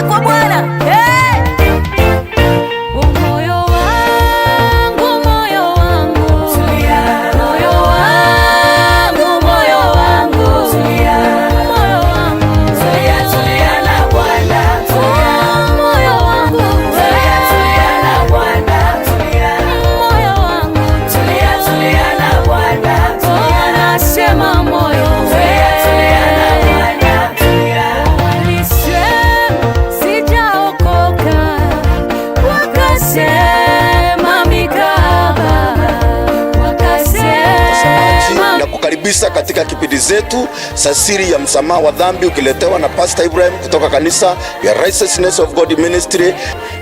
Twende kwa Bwana. Katika kipindi zetu za siri ya msamaha wa dhambi, ukiletewa na Pastor Ibrahim kutoka kanisa ya Righteousness of God Ministry.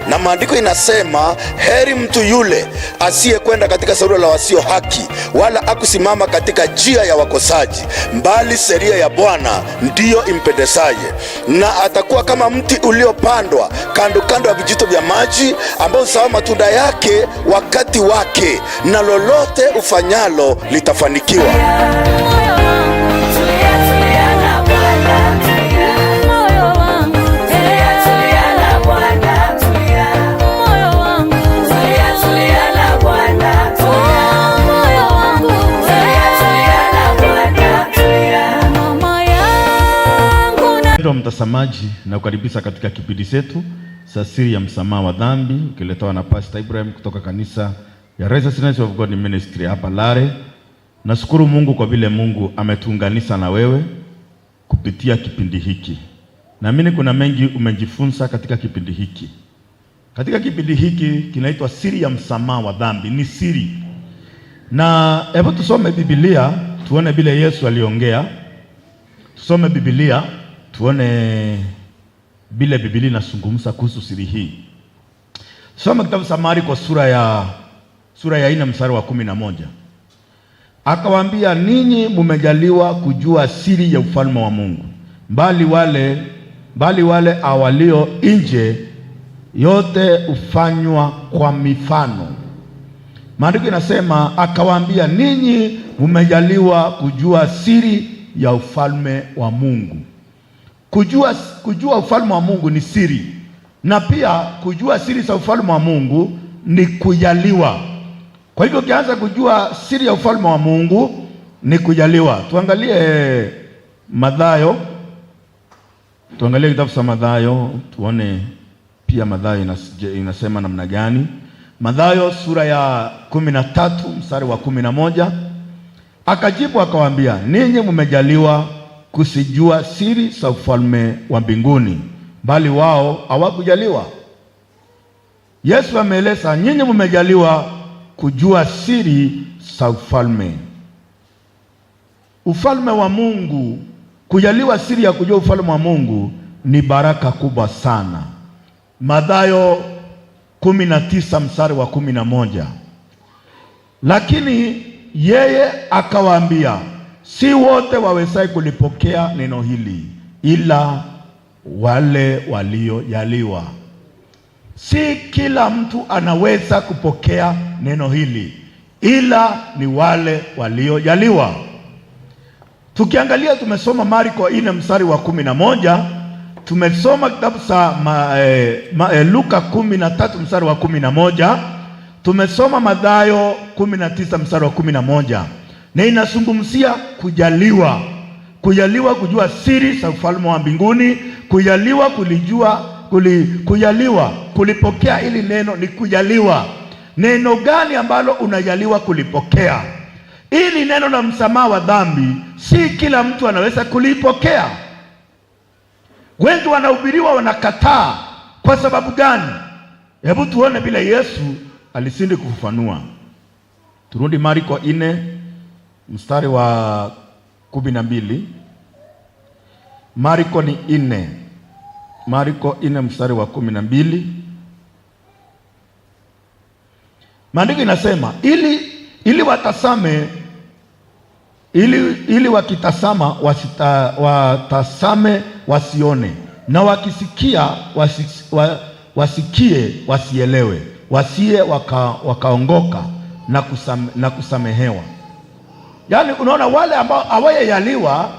Na maandiko inasema, heri mtu yule asiyekwenda katika shauri la wasio haki, wala akusimama katika njia ya wakosaji, mbali sheria ya Bwana ndiyo impendezaye. Na atakuwa kama mti uliopandwa kando kando ya vijito vya maji, ambao huzaa matunda yake wakati wake, na lolote ufanyalo litafanikiwa. Mtazamaji, na kukaribisha katika kipindi chetu cha siri ya msamaha wa dhambi, ukiletewa na Pastor Ibrahim kutoka kanisa ya Righteousness of God Ministry hapa Lare. Nashukuru Mungu kwa vile Mungu ametuunganisha na wewe kupitia kipindi hiki. Naamini kuna mengi umejifunza katika kipindi hiki. Katika kipindi hiki kinaitwa siri ya msamaha wa dhambi, ni siri. Na hebu tusome Biblia tuone vile Yesu aliongea. Tusome Biblia tuone vile Biblia inazungumza kuhusu siri hii. Soma kitabu cha Marko sura ya 4 mstari wa 11. Akawaambia, ninyi mumejaliwa kujua siri ya ufalme wa Mungu, bali wale awalio nje yote hufanywa kwa mifano. Maandiko inasema, akawaambia, ninyi mumejaliwa kujua siri ya ufalme wa Mungu. Kujua ufalme wa Mungu ni siri, na pia kujua siri za ufalme wa Mungu ni kujaliwa. Kwa hivyo ukianza kujua siri ya ufalme wa Mungu ni kujaliwa. Tuangalie Mathayo, tuangalie kitabu cha Mathayo tuone pia Mathayo inasema namna gani. Mathayo sura ya 13 mstari wa 11. Akajibu akawaambia, ninyi mmejaliwa kusijua siri za ufalme wa mbinguni, bali wao hawakujaliwa. Yesu ameeleza, nyinyi mmejaliwa kujua siri za ufalme wa Mungu. Kujaliwa siri ya kujua ufalme wa Mungu ni baraka kubwa sana. Mathayo 19 mstari wa 11. Lakini yeye akawaambia, si wote wawezai kulipokea neno hili, ila wale waliojaliwa. Si kila mtu anaweza kupokea neno hili, ila ni wale waliojaliwa. Tukiangalia, tumesoma Marko 4 mstari wa 11, tumesoma kitabu cha Luka 13 mstari wa 11, tumesoma Mathayo 19 mstari wa 11. Na inazungumzia kujaliwa, kujua siri za ufalme wa mbinguni, kujaliwa kulipokea hili neno ni kujaliwa. Neno gani ambalo unajaliwa kulipokea? Hili neno la msamaha wa dhambi si kila mtu anaweza kulipokea. Wengi wanahubiriwa wanakataa. Kwa sababu gani? Hebu tuone vile Yesu alisindi kufafanua. Turudi Marko 4 mstari wa 12. Marko 4 mstari wa 12. Maandiko inasema, ili watasame, ili wakitazama watasame wasione, na wakisikia wasikie wasielewe, wasiye wakaongoka na kusamehewa. Yaani unaona, wale ambao hawajaliwa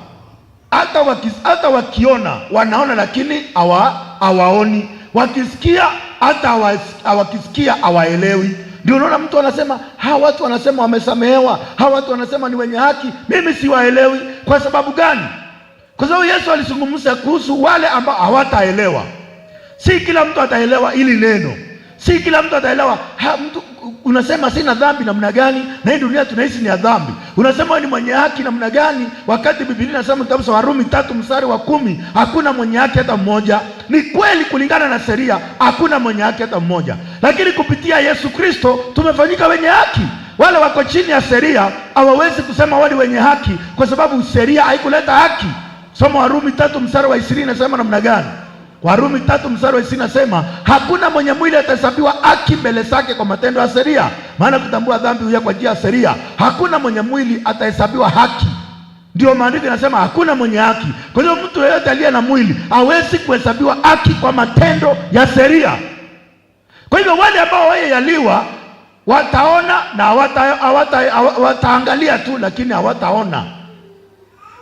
hata wakiona wanaona, lakini hawaoni. Wakisikia hata wakisikia hawaelewi. Ndio unaona mtu anasema hawa watu wanasema wamesamehewa, hawa watu wanasema ni wenye haki, mimi siwaelewi. Kwa sababu gani? Kwa sababu Yesu alizungumza kuhusu wale ambao hawataelewa. Si kila mtu ataelewa ili neno, si kila mtu ataelewa. Mtu unasema sina dhambi namna gani, na hii dunia tunaishi ni ya dhambi. Unasema wewe ni mwenye haki namna gani, wakati Biblia inasema kitabu cha Warumi 3:10 hakuna mwenye haki hata mmoja. Ni kweli, kulingana na sheria hakuna mwenye haki hata mmoja, lakini kupitia Yesu Kristo tumefanyika wenye haki. Wale wako chini ya sheria hawawezi kusema wale wenye haki, kwa sababu sheria haikuleta haki. Soma Warumi 3:20 nasema namna gani? Warumi 3:20 nasema hakuna mwenye mwili atahesabiwa haki mbele zake kwa matendo ya sheria, maana kutambua dhambi huja kwa njia ya sheria. Hakuna mwenye mwili atahesabiwa haki. Ndio maandiko yanasema hakuna mwenye haki. Kwa hiyo mtu yeyote aliye na mwili hawezi kuhesabiwa haki kwa matendo ya sheria. Kwa hivyo wale ambao wayaliwa wataona na wataangalia tu, lakini hawataona.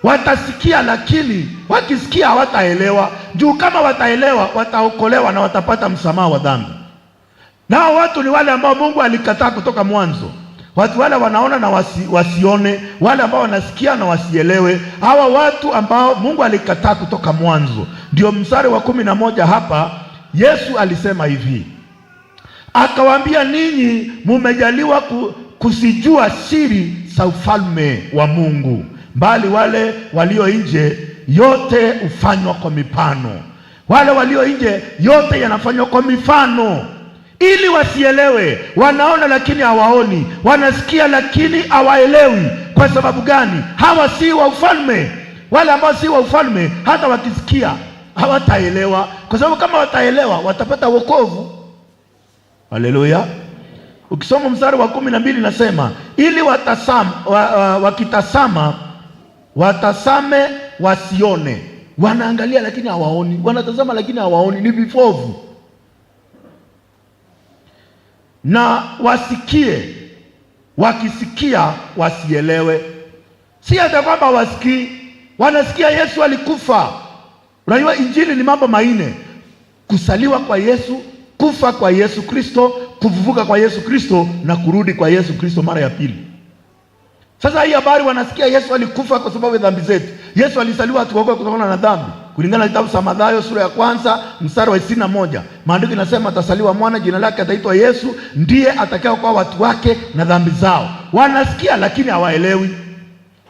Watasikia, lakini wakisikia hawataelewa. Juu kama wataelewa, wataokolewa na watapata msamaha wa dhambi. Nao watu ni wale ambao Mungu alikataa kutoka mwanzo. Watu wale wanaona na wasione, wale ambao wanasikia na wasielewe. Hawa watu ambao Mungu alikataa kutoka mwanzo. Ndio mstari wa 11 hapa Yesu alisema hivi, akawaambia, ninyi mumejaliwa kusijua siri za ufalme wa Mungu, bali wale walio nje yote hufanywa kwa mifano. Wale walio nje yote yanafanywa kwa mifano, ili wasielewe. Wanaona lakini hawaoni, wanasikia lakini hawaelewi. Kwa sababu gani? Hawa si wa ufalme. Wale ambao si wa ufalme, hata wakisikia hawataelewa, kwa sababu kama wataelewa watapata wokovu. Haleluya. Ukisoma mstari wa 12 nasema, ili wakitazama watazame wasione. Wanaangalia lakini hawaoni, wanatazama lakini hawaoni, ni vipofu. Na wasikie, wakisikia wasielewe. Si hata kwamba wasikii, wanasikia Yesu alikufa. Unajua injili ni mambo manne: kusaliwa kwa Yesu, kufa kwa Yesu Kristo, kufufuka kwa Yesu Kristo na kurudi kwa Yesu Kristo mara ya pili. Sasa hii habari wanasikia Yesu alikufa kwa sababu ya dhambi zetu. Yesu alisaliwa tuokoe kutokana na dhambi. Kulingana na kitabu cha Mathayo sura ya 1 mstari wa 21, maandiko inasema atasaliwa mwana, jina lake ataitwa Yesu, ndiye atakayeokoa watu wake na dhambi zao. Wanasikia lakini hawaelewi.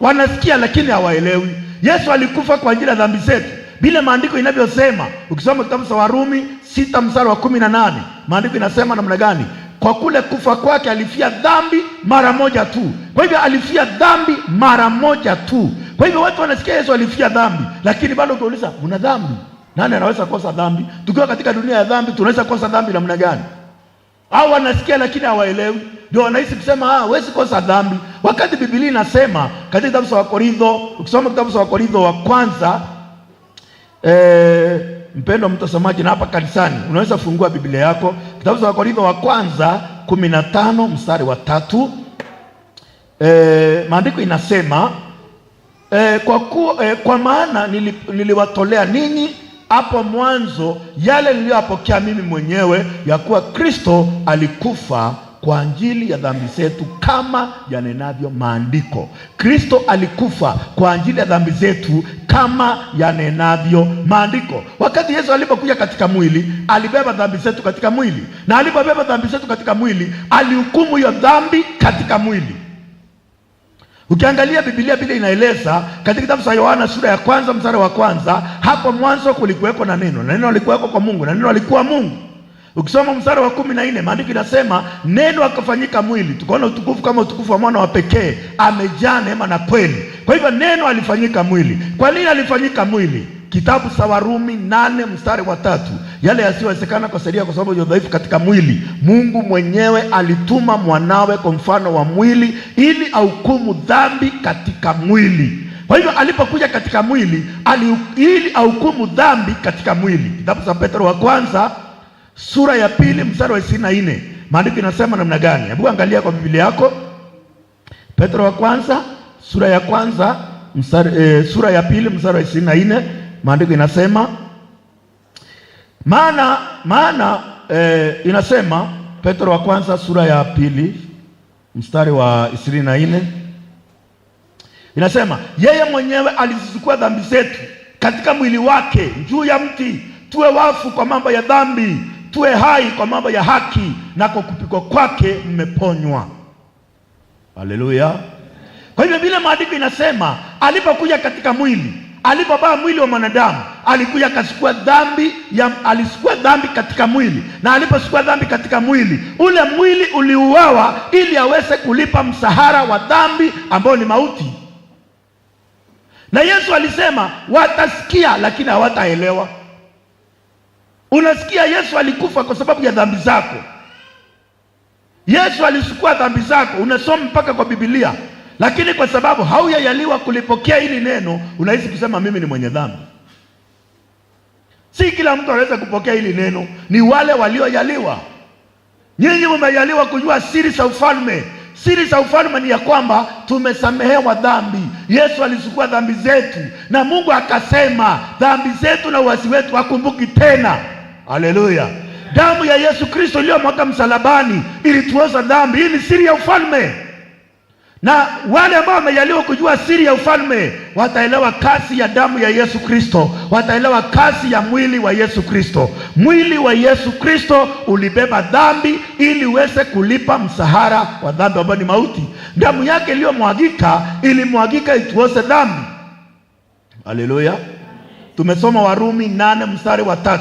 Wanasikia lakini hawaelewi. Yesu alikufa kwa ajili ya dhambi zetu, bila maandiko inavyosema. Ukisoma kitabu cha Warumi 6 mstari wa 18, maandiko inasema namna gani? Kwa kule kufa kwake alifia dhambi mara moja tu. Kwa hivyo alifia dhambi mara moja tu. Kwa hivyo watu wanasikia Yesu alifia dhambi, lakini bado ukiuliza una dhambi, nani anaweza kosa dhambi? Tukiwa katika dunia ya dhambi, tunaweza kosa dhambi namna gani? Au wanasikia lakini hawaelewi, ndio wanahisi kusema huwezi kosa dhambi, wakati Biblia inasema katika kitabu cha Wakorintho, ukisoma kitabu cha Wakorintho wa kwanza, mpendwa mtazamaji na hapa kanisani, unaweza fungua Biblia yako, kitabu cha Wakorintho wa kwanza 15 mstari wa 3. Maandiko inasema kwa maana niliwatolea ninyi hapo mwanzo yale niliyopokea mimi mwenyewe, ya kuwa Kristo alikufa kwa ajili ya dhambi zetu kama yanenavyo maandiko. Kristo alikufa kwa ajili ya dhambi zetu kama yanenavyo maandiko. Wakati Yesu alipokuja katika mwili, alibeba dhambi zetu katika mwili, na alipobeba dhambi zetu katika mwili, alihukumu hiyo dhambi katika mwili. Ukiangalia Biblia bila inaeleza katika kitabu cha Yohana sura ya 1 mstari wa 1, hapo mwanzo kulikuweko na neno, na neno alikuweko kwa Mungu, na neno alikuwa Mungu. Ukisoma mstari wa 14, maandiko inasema neno akafanyika mwili, tukaona utukufu kama utukufu wa mwana wa pekee, amejaa neema na kweli. Kwa hivyo neno alifanyika mwili. Kwa nini alifanyika mwili? Kitabu cha Warumi 8 mstari wa 3, yale yasiyowezekana kwa sheria kwa sababu ya udhaifu katika mwili, Mungu mwenyewe alituma mwanawe kwa mfano wa mwili, ili ahukumu dhambi katika mwili. Kwa hivyo alipokuja katika mwili, ili ahukumu dhambi katika mwili. Kitabu cha Petro wa kwanza sura ya 2 mstari wa 24, maandiko inasema namna gani? Hebu angalia kwa Biblia yako, Petro wa kwanza sura ya 1 sura ya pili mstari wa 24, maandiko inasema maana inasema, Petro wa kwanza sura ya pili mstari wa 24 inasema, yeye mwenyewe alizichukua dhambi zetu katika mwili wake juu ya mti, tuwe wafu kwa mambo ya dhambi, tuwe hai kwa mambo ya haki, na kwa kupigwa kwake mmeponywa. Haleluya! Kwa hivyo vile maandiko inasema, alipokuja katika mwili, alipobaa mwili wa mwanadamu, alikuja akachukua dhambi alichukua dhambi katika mwili, na alipochukua dhambi katika mwili, ule mwili uliuawa ili aweze kulipa msahara wa dhambi ambao ni mauti. Na Yesu alisema watasikia lakini hawataelewa. Unasikia, Yesu alikufa kwa sababu ya dhambi zako. Yesu alichukua dhambi zako, unasoma mpaka kwa Biblia, lakini kwa sababu hauyajaliwa kulipokea hili neno, unahisi kusema mimi ni mwenye dhambi. Si kila mtu anaweza kupokea hili neno, ni wale waliojaliwa. Nyinyi mmejaliwa kujua siri za ufalme. Siri za ufalme ni ya kwamba tumesamehewa dhambi. Yesu alichukua dhambi zetu, na Mungu akasema dhambi zetu na uasi wetu hakumbuki tena. Haleluya! Damu ya Yesu Kristo iliyomwagwa msalabani ilituosha dhambi. Hii ni siri ya ufalme, na wale ambao wamejaliwa kujua siri ya ufalme wataelewa kasi ya damu ya Yesu Kristo, wataelewa kasi ya mwili wa Yesu Kristo. Mwili wa Yesu Kristo ulibeba dhambi ili uweze kulipa msahara wa dhambi ambao ni mauti. Damu yake iliyomwagika ilimwagika ituoshe dhambi. Haleluya! Tumesoma Warumi 8 mstari wa 3,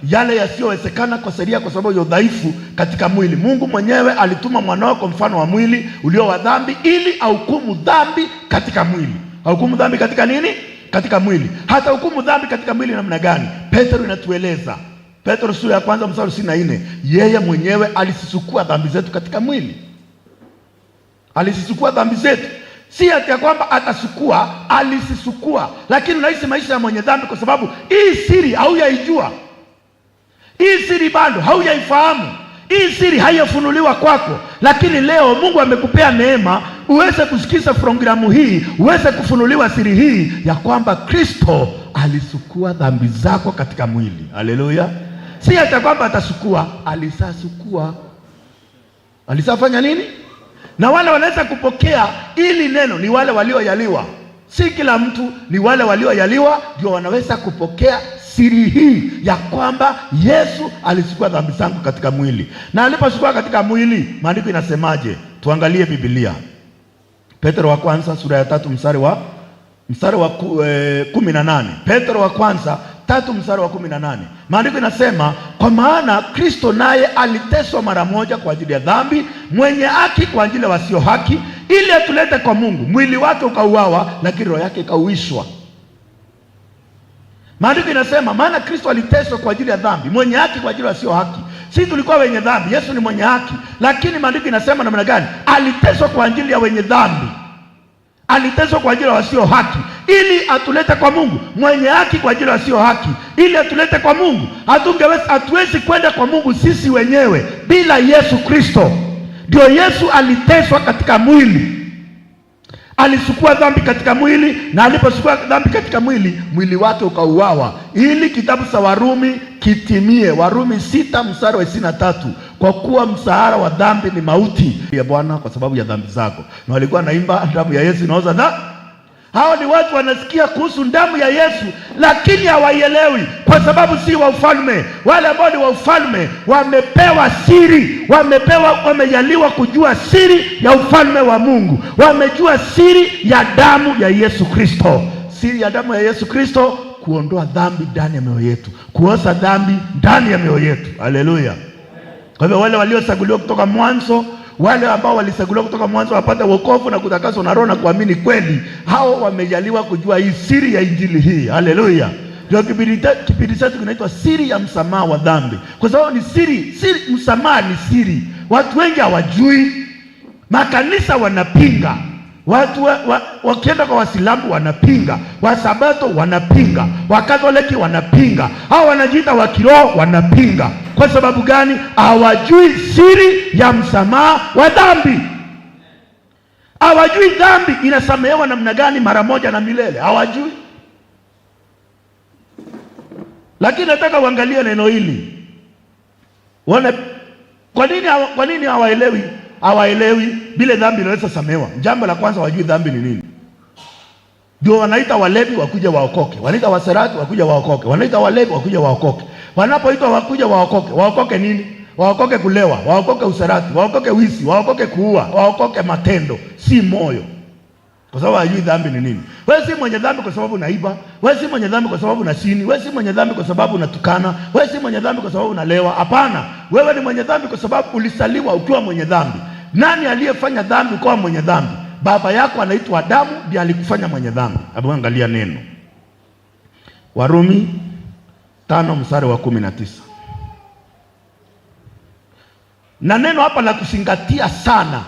yale yasiyowezekana kwa sheria kwa sababu ya udhaifu katika mwili. Mungu mwenyewe alituma mwanao kwa mfano wa mwili ulio wa dhambi, ili ahukumu dhambi katika mwili. Ahukumu dhambi katika nini? Katika mwili. Hata hukumu dhambi katika mwili namna gani? Petro inatueleza, Petro sura ya kwanza mstari 24, yeye mwenyewe alisisukua dhambi zetu katika mwili. Alisisukua dhambi zetu. Si ati ya kwamba atasukua, alisisukua. Lakini unaishi maisha ya mwenye dhambi kwa sababu hii siri haujaijua. Hii siri bado haujaifahamu. Hii siri haijafunuliwa kwako, lakini leo Mungu amekupea neema uweze kusikiza programu hii, uweze kufunuliwa siri hii ya kwamba Kristo alisukua dhambi zako katika mwili. Haleluya! Si hata kwamba atasukua, alisasukua. Alisafanya nini? Na wale wanaweza kupokea ili neno ni wale waliojaliwa. Si kila mtu, ni wale waliojaliwa ndio wanaweza kupokea siri hii ya kwamba Yesu alichukua dhambi zangu katika mwili. Na alipochukua katika mwili, maandiko inasemaje? Tuangalie Biblia. Petro wa kwanza sura ya 3 mstari wa 18. Petro wa kwanza 3 mstari wa 18. Maandiko inasema, kwa maana Kristo naye aliteswa mara moja kwa ajili ya dhambi, mwenye haki kwa ajili ya wasio haki, ili atulete kwa Mungu. Mwili wake ukauawa, lakini roho yake ikauishwa. Maandiko inasema maana Kristo aliteswa kwa ajili ya dhambi, mwenye haki kwa ajili ya wasio haki. Sisi tulikuwa wenye dhambi, Yesu ni mwenye haki, lakini maandiko inasema namna gani? Aliteswa kwa ajili ya wenye dhambi, aliteswa kwa ajili ya wasio haki, ili atulete kwa Mungu. Mwenye haki kwa ajili ya wasio haki, ili atulete kwa Mungu. Hatuwezi kwenda kwa Mungu sisi wenyewe bila Yesu Kristo. Ndio Yesu aliteswa katika mwili, alichukua dhambi katika mwili, na alipochukua dhambi katika mwili, mwili wake ukauawa, ili kitabu cha Warumi kitimie. Warumi 6 mstari wa 23, kwa kuwa msahara wa dhambi ni mauti ya Bwana kwa sababu ya dhambi zako. Na walikuwa naimba damu ya Yesu inaoza dhambi. Hao ni watu wanasikia kuhusu damu ya Yesu, lakini hawaielewi kwa sababu si wa ufalme. Wale ambao ni wa ufalme wamepewa siri, wamejaliwa kujua siri ya ufalme wa Mungu. Wamejua siri ya damu ya Yesu Kristo. Siri ya damu ya Yesu Kristo, kuondoa dhambi ndani ya mioyo yetu, kuosha dhambi ndani ya mioyo yetu. Haleluya! Kwa hivyo wale waliochaguliwa kutoka mwanzo, wale ambao walichaguliwa kutoka mwanzo wapate wokovu na kutakaswa na Roho na kuamini kweli, hao wamejaliwa kujua hii siri ya injili hii. Haleluya! Ndio kipindi chetu kinaitwa siri ya msamaha wa dhambi, kwa sababu ni siri. Msamaha ni siri. Watu wengi hawajui. Makanisa wanapinga. Watu wakienda kwa Waislamu wanapinga, Wasabato wanapinga, Wakatoliki wanapinga, hao wanajiita wa kiroho wanapinga. Kwa sababu gani? Hawajui siri ya msamaha wa dhambi. Hawajui dhambi inasamehewa namna gani mara moja na milele, hawajui. Lakini nataka uangalie neno hili, uone kwa nini hawaelewi bila dhambi inaweza samehewa. Jambo la kwanza, wajui dhambi ni nini. Ndio wanaita walevi wakuja waokoke, wanaita waserati wakuja waokoke, wanaita walevi wakuja waokoke. Wanapoitwa wakuja waokoke, waokoke nini? Waokoke kulewa, waokoke userati, waokoke wizi, waokoke kuua, waokoke matendo, si moyo. Kwa sababu hajui dhambi ni nini. Wewe si mwenye dhambi kwa sababu unaiba, wewe si mwenye dhambi kwa sababu unasini, wewe si mwenye dhambi kwa sababu unatukana, wewe si mwenye dhambi kwa sababu unalewa. Hapana, wewe ni mwenye dhambi kwa sababu ulisaliwa ukiwa mwenye dhambi. Nani aliyefanya dhambi ukawa mwenye dhambi? Baba yako anaitwa Adamu, ndiye alikufanya mwenye dhambi. Hebu angalia neno Warumi 5:19. Na neno hapa la kuzingatia sana,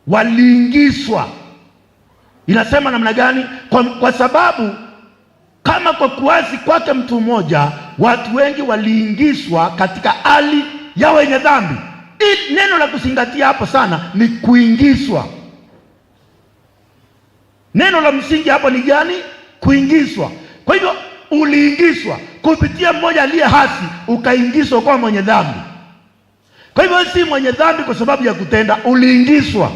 waliingizwa. Inasema namna gani? Kwa sababu kama kwa kuasi kwake mtu mmoja watu wengi waliingizwa katika hali ya wenye dhambi. Neno la kuzingatia hapo sana ni kuingizwa. Neno la msingi hapo ni gani? Kuingizwa. Kwa hivyo uliingizwa kupitia mmoja aliye hasi, ukaingizwa kwa mwenye dhambi. Kwa hivyo si mwenye dhambi kwa sababu ya kutenda, uliingizwa.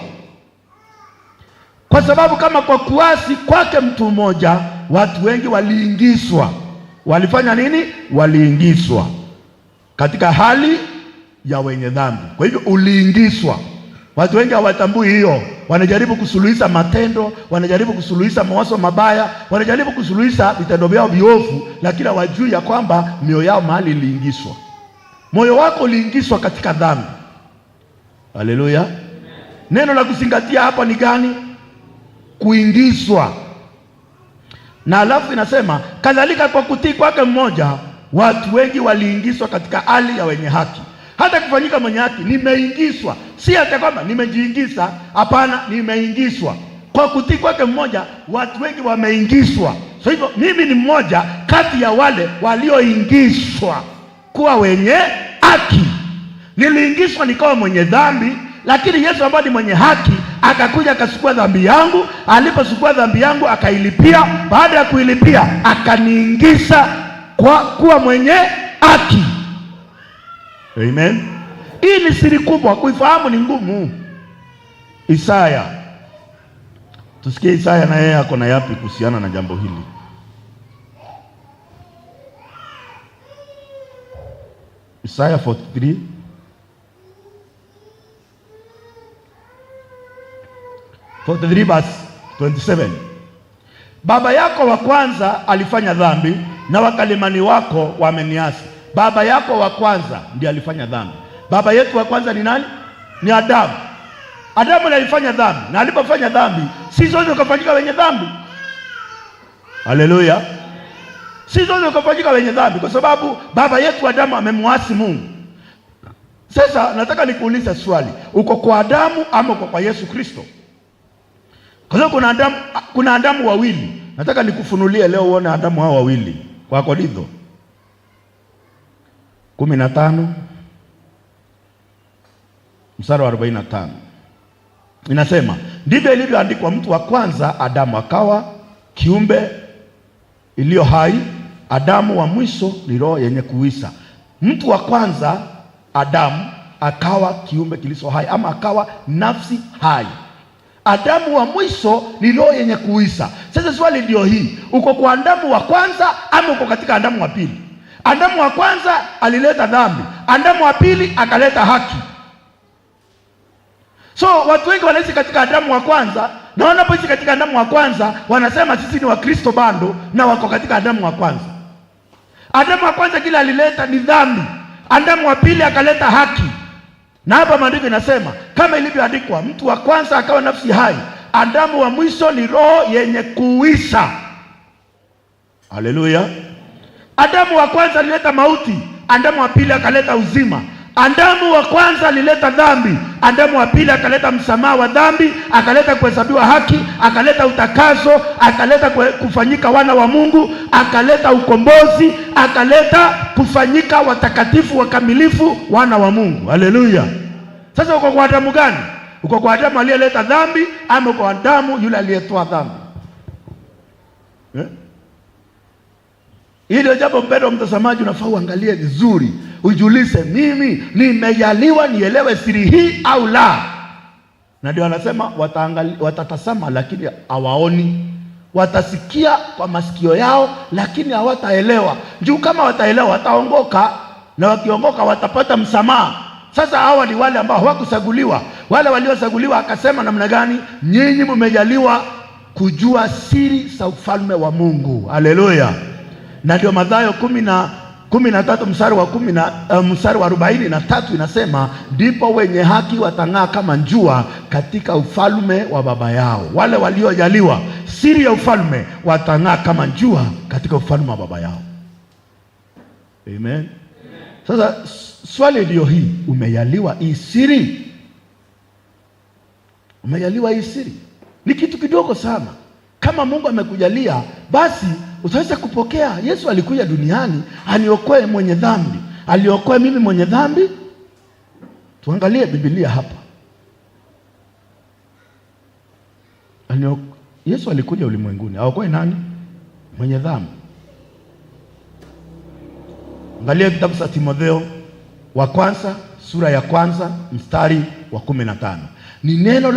Kwa sababu kama kwa kuasi kwake mtu mmoja watu wengi waliingizwa. Walifanya nini? Waliingizwa katika hali ya wenye dhambi. Kwa hivyo uliingizwa. Watu wengi hawatambui hiyo. Wanajaribu kusuluhisha matendo, wanajaribu kusuluhisha mawazo mabaya, wanajaribu kusuluhisha vitendo vyao viovu, lakini hawajui ya kwamba mioyo yao mahali iliingizwa. Moyo wako uliingizwa katika dhambi. Haleluya. Neno la kuzingatia hapa ni gani? Kuingizwa. Na alafu inasema kadhalika kwa kutii kwake mmoja watu wengi waliingizwa katika hali ya wenye haki. Hata kufanyika mwenye haki nimeingizwa, si hata kwamba nimejiingiza. Hapana, nimeingizwa kwa kutii kwake mmoja, watu wengi wameingizwa. So hivyo mimi ni mmoja kati ya wale walioingizwa kuwa wenye haki. Niliingizwa nikawa mwenye dhambi, lakini Yesu ambaye ni mwenye haki akakuja akachukua dhambi yangu. Alipochukua dhambi yangu akailipia, baada ya kuilipia akaniingiza kuwa mwenye haki. Amen. Hii ni siri kubwa, kuifahamu ni ngumu. Isaya, tusikie Isaya na yeye ako na yapi kuhusiana na jambo hili. Isaya 43 verse 27. Baba yako wa kwanza alifanya dhambi na wakalimani wako wameniasi. Baba yako wa kwanza ndiye alifanya dhambi. Baba yetu wa kwanza ni nani? Ni Adamu. Adamu ndiye alifanya dhambi, na alipofanya dhambi sisi wote tukafanyika wenye dhambi. Haleluya. Sisi wote tukafanyika wenye dhambi kwa sababu baba yetu Adamu amemwasi Mungu. Sasa nataka nikuulize swali, uko kwa Adamu ama uko kwa Yesu Kristo? Kwa sababu kuna Adamu wawili. Nataka nikufunulie leo uone Adamu hao wawili. Kwa Korintho 15 mstari wa 45. Inasema, ndivyo ilivyoandikwa, mtu wa kwanza Adamu akawa kiumbe iliyo hai, Adamu wa mwisho ni roho yenye kuisha. Mtu wa kwanza Adamu akawa kiumbe kilicho hai, ama akawa nafsi hai. Adamu wa mwisho ni roho yenye kuisha. Sasa swali ndio hii, uko kwa Adamu wa kwanza ama uko katika Adamu wa pili? Adamu wa kwanza alileta dhambi, Adamu wa pili akaleta haki. So watu wengi wanaishi katika Adamu wa kwanza, na wanapoishi katika Adamu wa kwanza wanasema sisi ni Wakristo bado, na wako katika Adamu wa kwanza. Adamu wa kwanza kile alileta ni dhambi, Adamu wa pili akaleta haki. Na hapa maandiko inasema kama ilivyoandikwa, mtu wa kwanza akawa nafsi hai, Adamu wa mwisho ni roho yenye kuisha. Haleluya. Adamu wa kwanza alileta mauti, Adamu wa pili akaleta uzima. Adamu wa kwanza alileta dhambi, Adamu wa pili akaleta msamaha wa dhambi, akaleta kuhesabiwa haki, akaleta utakaso, akaleta kufanyika wana wa Mungu, akaleta ukombozi, akaleta kufanyika watakatifu wakamilifu wana wa Mungu. Haleluya. Sasa uko kwa Adamu gani? Uko kwa Adamu aliyeleta dhambi ama uko kwa Adamu yule aliyetoa dhambi? Hilo jambo mpendwa mtazamaji, unafaa uangalie vizuri, ujiulize, mimi nimejaliwa nielewe siri hii au la? Na ndio anasema watatazama lakini hawaoni, watasikia kwa masikio yao lakini hawataelewa. Juu kama wataelewa wataongoka, na wakiongoka watapata msamaha. Sasa hawa ni wale ambao hawakuchaguliwa. Wale waliochaguliwa akasema namna gani? Nyinyi mmejaliwa kujua siri za ufalme wa Mungu. Haleluya. Na ndio Mathayo 13 mstari wa 43 inasema, ndipo wenye haki watang'aa kama jua katika ufalme wa Baba yao. Wale waliojaliwa siri ya ufalme watang'aa kama jua katika ufalme wa Baba yao. Amen. Sasa swali ndio hii, umejaliwa hii siri? Umejaliwa hii siri? Ni kitu kidogo sana. Kama Mungu amekujalia, basi utaweza kupokea. Yesu alikuja duniani aniokoe mwenye dhambi. Aliokoe mimi mwenye dhambi. Tuangalie Biblia hapa. Yesu alikuja ulimwenguni aokoe nani? Mwenye dhambi. Angalia kitabu cha Timotheo wa kwanza sura ya kwanza mstari wa 15. Ni neno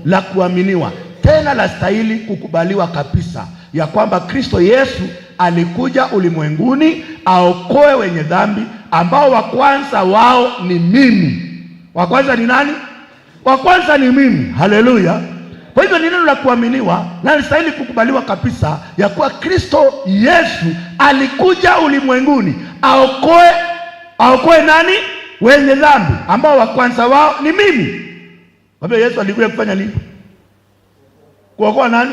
la kuaminiwa, tena la stahili kukubaliwa kabisa, ya kwamba Kristo Yesu alikuja ulimwenguni aokoe wenye dhambi, ambao wa kwanza wao ni mimi. Wa kwanza ni nani? Wa kwanza ni mimi. Haleluya. Kwa hivyo ni neno la kuaminiwa na listahili kukubaliwa kabisa, ya kuwa Kristo Yesu alikuja ulimwenguni aokoe nani? Wenye dhambi, ambao wa kwanza wao ni mimi. Kwa hivyo Yesu alikuja kufanya nini? Kuokoa nani?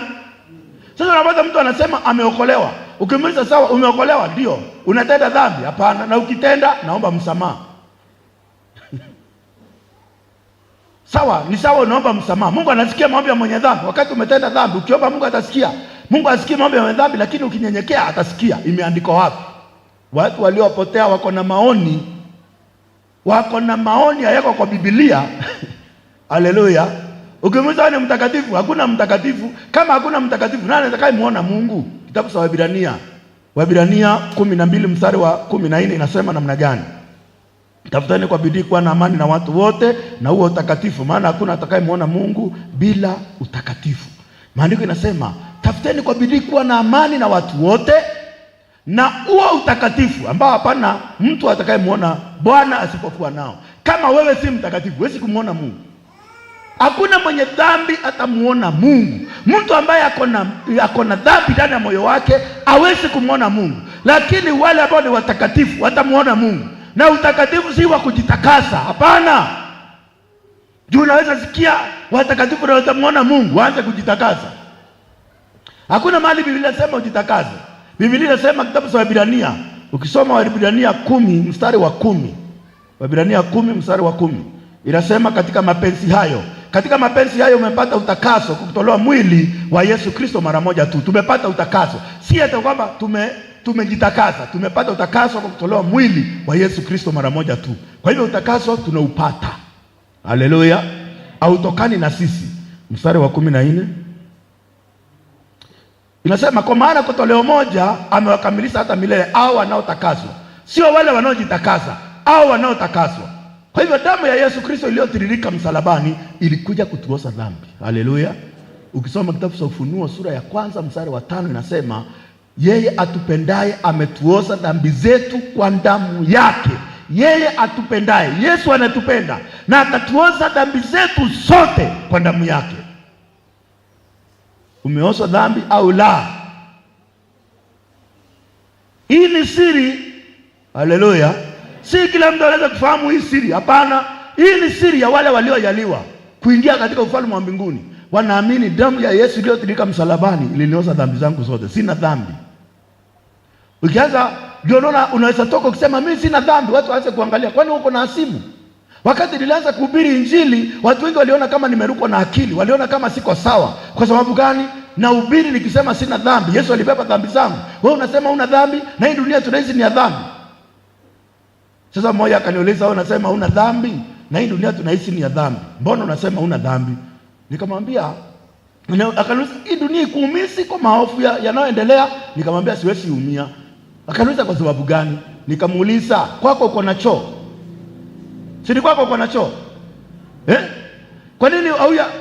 Sasa unapata mtu anasema ameokolewa. Ukimuuliza sawa, umeokolewa? Ndio. Unatenda dhambi? Hapana. Na ukitenda, naomba msamaha. Sawa, ni sawa, unaomba msamaha. Mungu anasikia maombi ya mwenye dhambi. Wakati umetenda dhambi, ukiomba Mungu atasikia. Mungu asikie maombi ya mwenye dhambi, lakini ukinyenyekea atasikia. Imeandikwa wapi? Watu waliopotea wako na maoni hayako kwa Biblia. Haleluya. Ukimuuliza ni mtakatifu, hakuna mtakatifu. Kama hakuna mtakatifu, nani atakayemuona Mungu? Kitabu cha Waebrania 12 mstari wa 14 inasema namna gani? Tafuteni kwa bidii kuwa na amani na watu wote na huo utakatifu, maana hakuna atakayemuona Mungu bila utakatifu. Maandiko inasema tafuteni kwa bidii kuwa na amani na watu wote na huo utakatifu, ambao hapana mtu atakayemuona Bwana asipokuwa nao. Kama wewe si mtakatifu, huwezi kumuona Mungu. Hakuna mwenye dhambi atamuona Mungu. Mtu ambaye ako na dhambi ndani ya moyo wake hawezi kumuona Mungu, lakini wale ambao ni watakatifu watamuona Mungu. Na utakatifu si wa kujitakasa, hapana. Juu unaweza sikia watakatifu na watamuona Mungu waanze kujitakasa. Hakuna mahali Biblia inasema ujitakase. Biblia inasema kitabu cha Waebrania, ukisoma Waebrania 10 mstari wa 10. Waebrania 10 mstari wa 10. Inasema katika mapenzi hayo umepata utakaso kwa kutolewa mwili wa Yesu Kristo mara moja tu. Tumepata utakaso. Si hata kwamba tumejitakasa. Tumepata utakaso kwa kutolewa mwili wa Yesu Kristo mara moja tu. Kwa hivyo utakaso tunaupata. Haleluya. Hautokani na sisi. Mstari wa 14. Inasema kwa maana kwa toleo moja amewakamilisha hata milele hao wanaotakaswa. Sio wale wanaojitakasa, hao wanaotakaswa. Kwa hivyo damu ya Yesu Kristo iliyotiririka msalabani ilikuja kutuosha dhambi. Haleluya. Ukisoma kitabu cha Ufunuo sura ya 1 mstari wa 5 inasema yeye atupendaye ametuosha dhambi zetu kwa damu yake. Yeye atupendaye, Yesu anatupenda na atatuosha dhambi zetu sote kwa damu yake. Umeoshwa dhambi au la? Hii ni siri. Haleluya. Si kila mtu anaweza kufahamu hii siri, hapana. Hii ni siri ya wale waliojaliwa kuingia katika ufalme wa mbinguni. Wanaamini damu ya Yesu iliyotiririka msalabani iliniosha dhambi zangu zote. Sina dhambi. Ukianza ndio unaweza toka ukisema mimi sina dhambi, watu waanze kuangalia, kwani uko na asimu? Wakati nilianza kuhubiri Injili, watu wengi waliona kama nimerukwa na akili, waliona kama siko sawa. Kwa sababu gani? Na hubiri nikisema sina dhambi. Yesu alibeba dhambi zangu. Wewe unasema una dhambi na hii dunia tunaishi ni ya dhambi. Sasa mmoja akaniuliza, wewe unasema una dhambi na hii dunia tunaishi ni ya dhambi. Mbona unasema una dhambi? Nikamwambia, akaniuliza, hii dunia ikuumisi kwa maovu yanayoendelea? Nikamwambia siwezi umia. Akaniuliza kwa sababu gani? Nikamuuliza, kwako uko na choo? Si kwako uko na choo?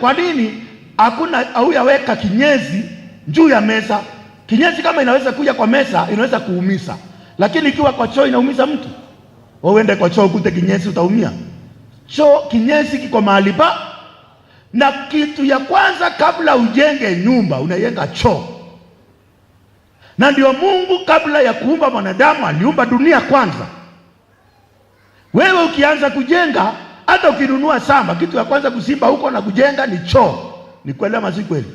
Kwa nini hakuna hauyaweka kinyesi juu ya meza? Kinyesi kama inaweza kuja kwa meza inaweza kuumisa, lakini ikiwa kwa choo inaumiza mtu. Wewe uende kwa choo ukute kinyesi utaumia? Choo, kinyesi kiko mahali pa. Na kitu ya kwanza kabla ujenge nyumba unajenga choo. Na ndio Mungu kabla ya kuumba mwanadamu aliumba dunia kwanza. Wewe ukianza kujenga, hata ukinunua shamba, kitu ya kwanza kusimba huko na kujenga ni choo. Ni kweli ama si kweli?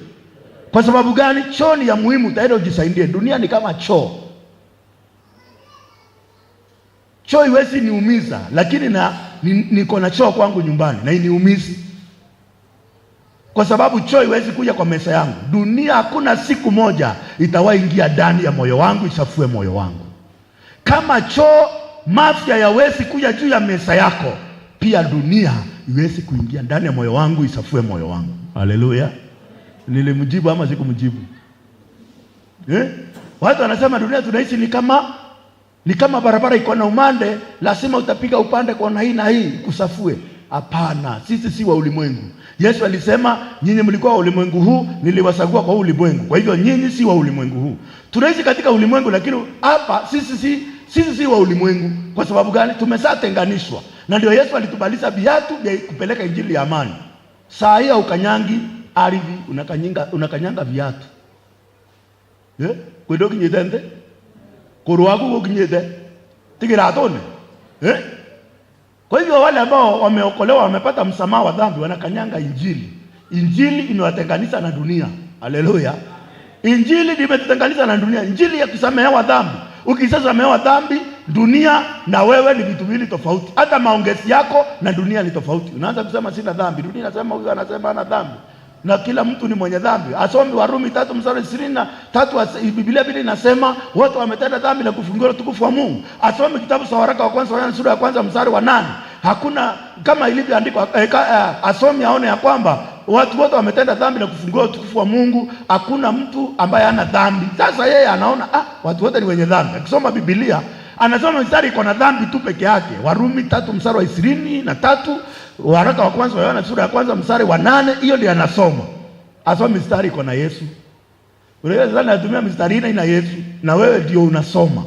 Kwa sababu gani? Choo ni ya muhimu, utaenda ujisaidie. Dunia ni kama choo. Choo iwezi niumiza, lakini niko na choo kwangu nyumbani na iniumizi. Kwa sababu choo iwezi kuja kwa meza yangu. Dunia hakuna siku moja itawahi ingia ndani ya moyo wangu isafue moyo wangu. Kama choo mafia yawezi kuja juu ya meza yako, pia dunia iwezi kuingia ndani ya moyo wangu isafue moyo wangu. Haleluya. Nilimjibu ama sikumjibu? Watu wanasema dunia tunaishi ni kama barabara iko na umande, lazima utapiga upande kona hii na hii kusafue. Hapana, sisi si wa ulimwengu. Yesu alisema, nyinyi mlikuwa wa ulimwengu huu, niliwachagua kwa ulimwengu. Kwa hivyo nyinyi si wa ulimwengu huu. Tunaishi katika ulimwengu, lakini hapa sisi si wa ulimwengu. Kwa sababu gani? Tumeshatenganishwa. Na ndio Yesu alitubalisha viatu vya kupeleka injili ya amani. Saa hii ukanyangi ardhi, unakanyanga viatu. Kwedo kinyetende? Kuruagu kinyete? Tigiratone? Kwa hivyo wale ambao wameokolewa, wamepata msamaha wa dhambi, wanakanyanga injili. Injili imewatenganisha na dunia. Haleluya. Injili imetutenganisha na dunia. Injili ya kusamehewa dhambi. Ukisamehewa dhambi, dunia na wewe ni vitu viwili tofauti. Hata maongezi yako na dunia ni tofauti. Unaanza kusema sina dhambi, dunia inasema huyu anasema ana dhambi. Na kila mtu ni mwenye dhambi. Asome Warumi 3:23, Biblia Biblia inasema wote wametenda dhambi na kufungiwa utukufu wa Mungu. Asome kitabu cha waraka wa kwanza sura ya kwanza mstari wa 8. Hakuna kama ilivyoandikwa, asome aone ya kwamba watu wote wametenda dhambi na kufungiwa utukufu wa Mungu. Hakuna mtu ambaye hana dhambi. Sasa yeye anaona watu wote ni wenye dhambi. Akisoma Biblia anasoma mstari iko na dhambi tu peke yake. Warumi 3:23, waraka wa kwanza wa Yohana sura ya kwanza mstari wa 8, hiyo ndio anasoma. Asome mstari iko na Yesu. Wewe sasa unatumia mstari ina Yesu na wewe ndio unasoma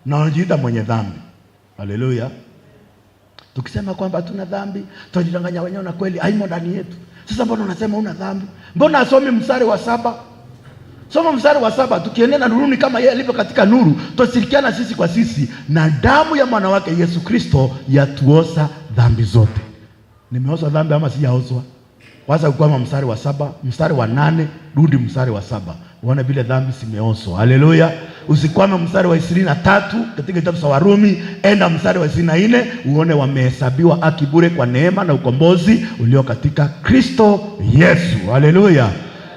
na unajiita mwenye dhambi. Haleluya. Tukisema kwamba hatuna dhambi, tunajidanganya wenyewe na kweli haimo ndani yetu. Sasa mbona unasema una dhambi? Mbona asome mstari wa 7? Soma mstari wa 7, tukienenda nuruni kama yeye alivyo katika nuru, tushirikiana sisi kwa sisi, na damu ya mwana wake Yesu Kristo yatuosha dhambi zote. Nimeosha dhambi ama sijaosha? Waza kwa mstari wa 7, mstari wa 8, rudi mstari wa 7. Uone vile dhambi zimeoshwa. Haleluya. Usikwame mstari wa 23 katika kitabu cha Warumi, enda mstari wa 24 uone wamehesabiwa haki bure kwa neema na ukombozi ulio katika Kristo Yesu. Haleluya.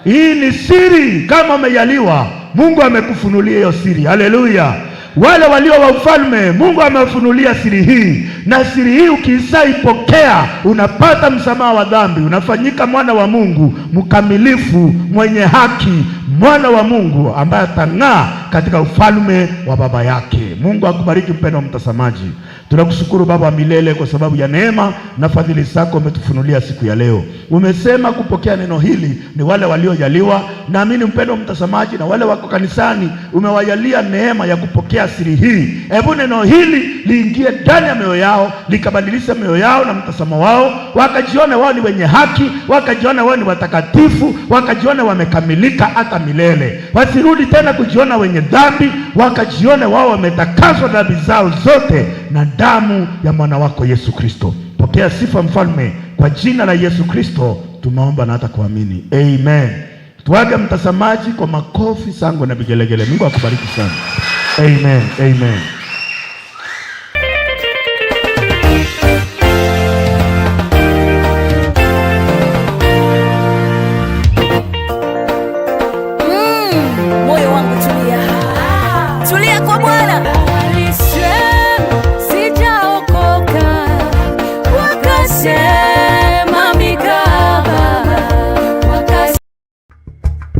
Hii ni siri, kama umejaliwa, Mungu amekufunulia hiyo siri. Haleluya. Wale walio wa ufalme, Mungu amefunulia siri hii, na siri hii ukisaipokea unapata msamaha wa dhambi, unafanyika mwana wa Mungu mkamilifu, mwenye haki, mwana wa Mungu ambaye atang'aa katika ufalme wa baba yake. Mungu akubariki mpendwa mtazamaji. Tunakushukuru Baba wa milele kwa sababu ya neema na fadhili zako umetufunulia siku ya leo. Umesema kupokea neno hili ni wale waliojaliwa. Naamini mpendwa mtazamaji na wale wako kanisani umewajalia neema ya kupokea siri hii. Hebu neno hili liingie ndani ya mioyo yao, likabadilisha mioyo yao na mtazamo wao, wakajione wao ni wenye haki, wakajione wao ni watakatifu, wakajione wamekamilika hata milele. Wasirudi tena kujiona wenye dhambi, wakajione wao wametakaswa dhambi zao zote na damu ya mwana wako Yesu Kristo. Pokea sifa mfalme, kwa jina la Yesu Kristo tumeomba na hata kuamini. Amen. Tuage mtazamaji kwa makofi, sangwe na vigelegele. Mungu akubariki sana. Amen. Amen. Moyo wangu tulia. Tulia kwa Bwana.